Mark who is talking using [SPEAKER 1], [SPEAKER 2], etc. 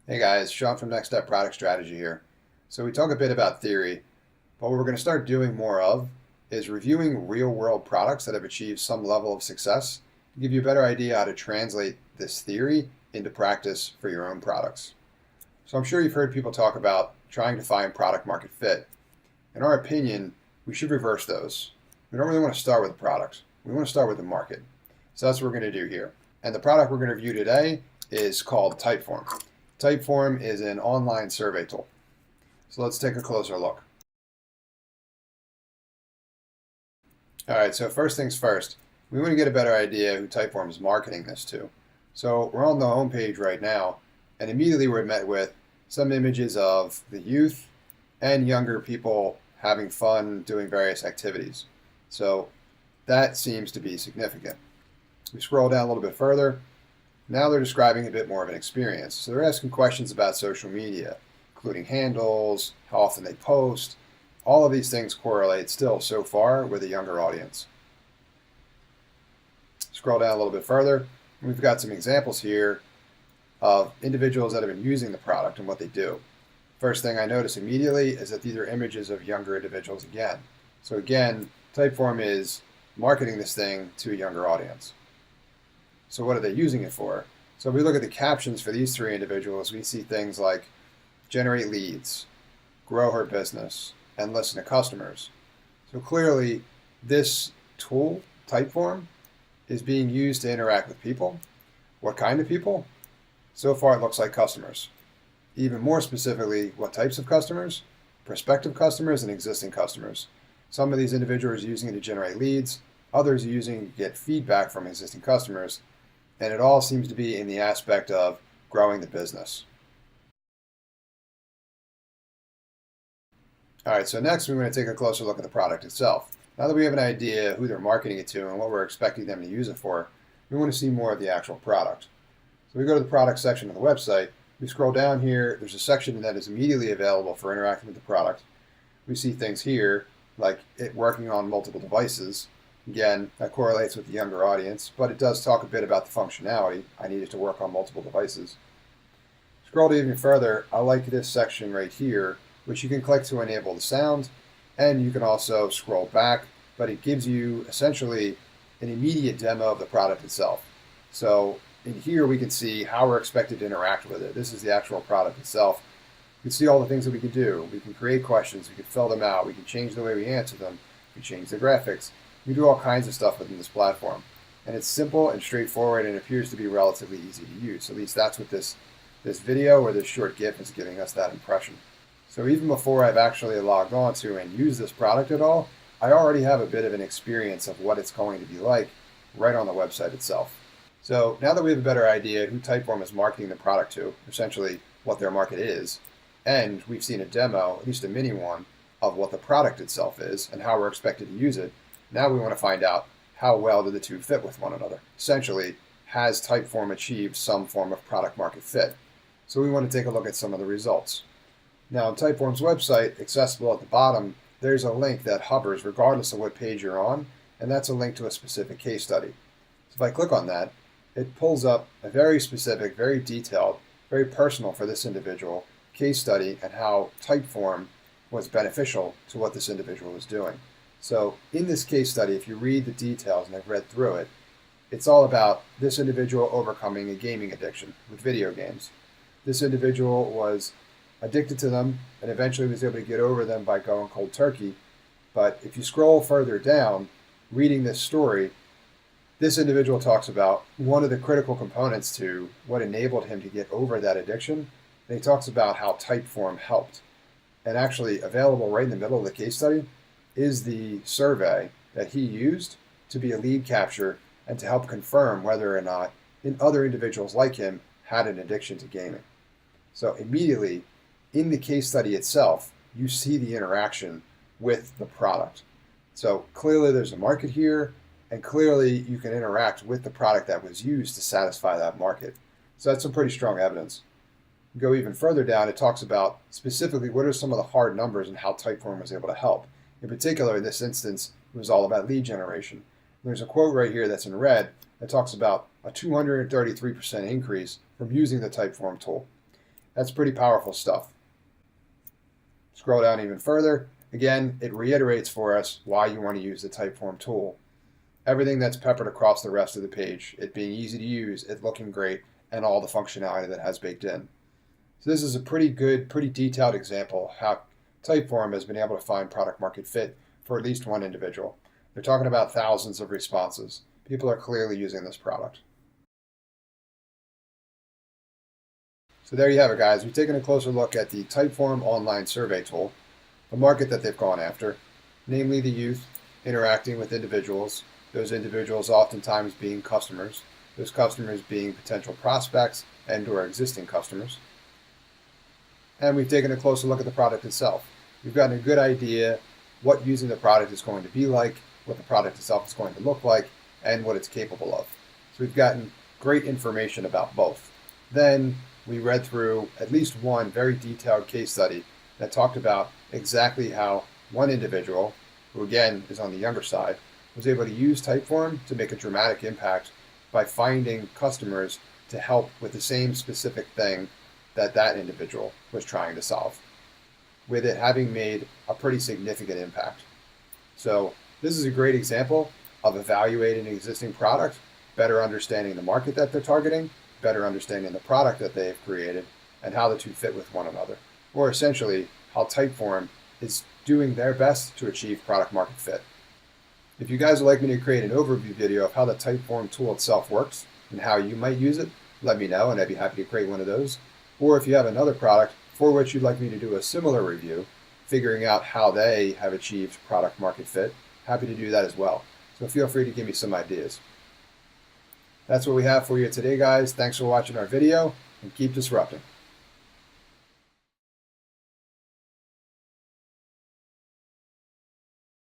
[SPEAKER 1] Hey guys, Sean from Next Step Product Strategy here. So we talk a bit about theory, but what we're going to start doing more of is reviewing real world products that have achieved some level of success to give you a better idea how to translate this theory into practice for your own products. So I'm sure you've heard people talk about trying to find product market fit. In our opinion, we should reverse those. We don't really want to start with a product. We want to start with the market. So that's what we're going to do here. And the product we're going to review today is called Typeform. Typeform is an online survey tool. So let's take a closer look. All right, so first things first, we want to get a better idea who Typeform is marketing this to. So we're on the home page right now, and immediately we're met with some images of the youth and younger people having fun doing various activities. So that seems to be significant. We scroll down a little bit further. Now they're describing a bit more of an experience. So they're asking questions about social media, including handles, how often they post. All of these things correlate still so far with a younger audience. Scroll down a little bit further. We've got some examples here of individuals that have been using the product and what they do. First thing I notice immediately is that these are images of younger individuals again. So again, Typeform is marketing this thing to a younger audience. So what are they using it for? So if we look at the captions for these three individuals, we see things like generate leads, grow her business, and listen to customers. So clearly this tool, Typeform, is being used to interact with people. What kind of people? So far it looks like customers. Even more specifically, what types of customers? Prospective customers and existing customers. Some of these individuals are using it to generate leads, others are using it to get feedback from existing customers, and it all seems to be in the aspect of growing the business. All right, so next we're going to take a closer look at the product itself. Now that we have an idea who they're marketing it to and what we're expecting them to use it for, we want to see more of the actual product. So we go to the product section of the website. We scroll down here. There's a section that is immediately available for interacting with the product. We see things here like it working on multiple devices. Again, that correlates with the younger audience, but it does talk a bit about the functionality. I need it to work on multiple devices. Scroll even further, I like this section right here, which you can click to enable the sound, and you can also scroll back, but it gives you essentially an immediate demo of the product itself. So in here we can see how we're expected to interact with it. This is the actual product itself. You can see all the things that we can do. We can create questions, we can fill them out, we can change the way we answer them, we can change the graphics. We do all kinds of stuff within this platform. And it's simple and straightforward and it appears to be relatively easy to use. At least that's what this video or this short GIF is giving us that impression. So even before I've actually logged on to and used this product at all, I already have a bit of an experience of what it's going to be like right on the website itself. So now that we have a better idea who Typeform is marketing the product to, essentially what their market is, and we've seen a demo, at least a mini one, of what the product itself is and how we're expected to use it, now we want to find out how well do the two fit with one another. Essentially, has Typeform achieved some form of product market fit? So we want to take a look at some of the results. Now on Typeform's website, accessible at the bottom, there's a link that hovers regardless of what page you're on, and that's a link to a specific case study. So if I click on that, it pulls up a very specific, very detailed, very personal for this individual case study and how Typeform was beneficial to what this individual was doing. So in this case study, if you read the details, and I've read through it, it's all about this individual overcoming a gaming addiction with video games. This individual was addicted to them and eventually was able to get over them by going cold turkey. But if you scroll further down, reading this story, this individual talks about one of the critical components to what enabled him to get over that addiction. And he talks about how Typeform helped. And actually available right in the middle of the case study is the survey that he used to be a lead capture and to help confirm whether or not other individuals like him had an addiction to gaming. So immediately in the case study itself, you see the interaction with the product. So clearly there's a market here, and clearly you can interact with the product that was used to satisfy that market. So that's some pretty strong evidence. Go even further down, it talks about specifically what are some of the hard numbers and how Typeform was able to help. In particular, in this instance, it was all about lead generation. There's a quote right here that's in red that talks about a 233% increase from using the Typeform tool. That's pretty powerful stuff. Scroll down even further. Again, it reiterates for us why you want to use the Typeform tool. Everything that's peppered across the rest of the page, it being easy to use, it looking great, and all the functionality that has baked in. So this is a pretty good, pretty detailed example how Typeform has been able to find product market fit for at least one individual. They're talking about thousands of responses. People are clearly using this product. So there you have it, guys. We've taken a closer look at the Typeform online survey tool, the market that they've gone after, namely the youth interacting with individuals, those individuals oftentimes being customers, those customers being potential prospects and/or existing customers. And we've taken a closer look at the product itself. We've gotten a good idea what using the product is going to be like, what the product itself is going to look like, and what it's capable of. So we've gotten great information about both. Then we read through at least one very detailed case study that talked about exactly how one individual, who again is on the younger side, was able to use Typeform to make a dramatic impact by finding customers to help with the same specific thing that that individual was trying to solve, with it having made a pretty significant impact. So this is a great example of evaluating an existing product, better understanding the market that they're targeting, better understanding the product that they've created, and how the two fit with one another, or essentially how Typeform is doing their best to achieve product market fit. If you guys would like me to create an overview video of how the Typeform tool itself works and how you might use it, let me know and I'd be happy to create one of those. Or if you have another product for which you'd like me to do a similar review, figuring out how they have achieved product market fit, happy to do that as well. So feel free to give me some ideas. That's what we have for you today, guys. Thanks for watching our video, and keep disrupting.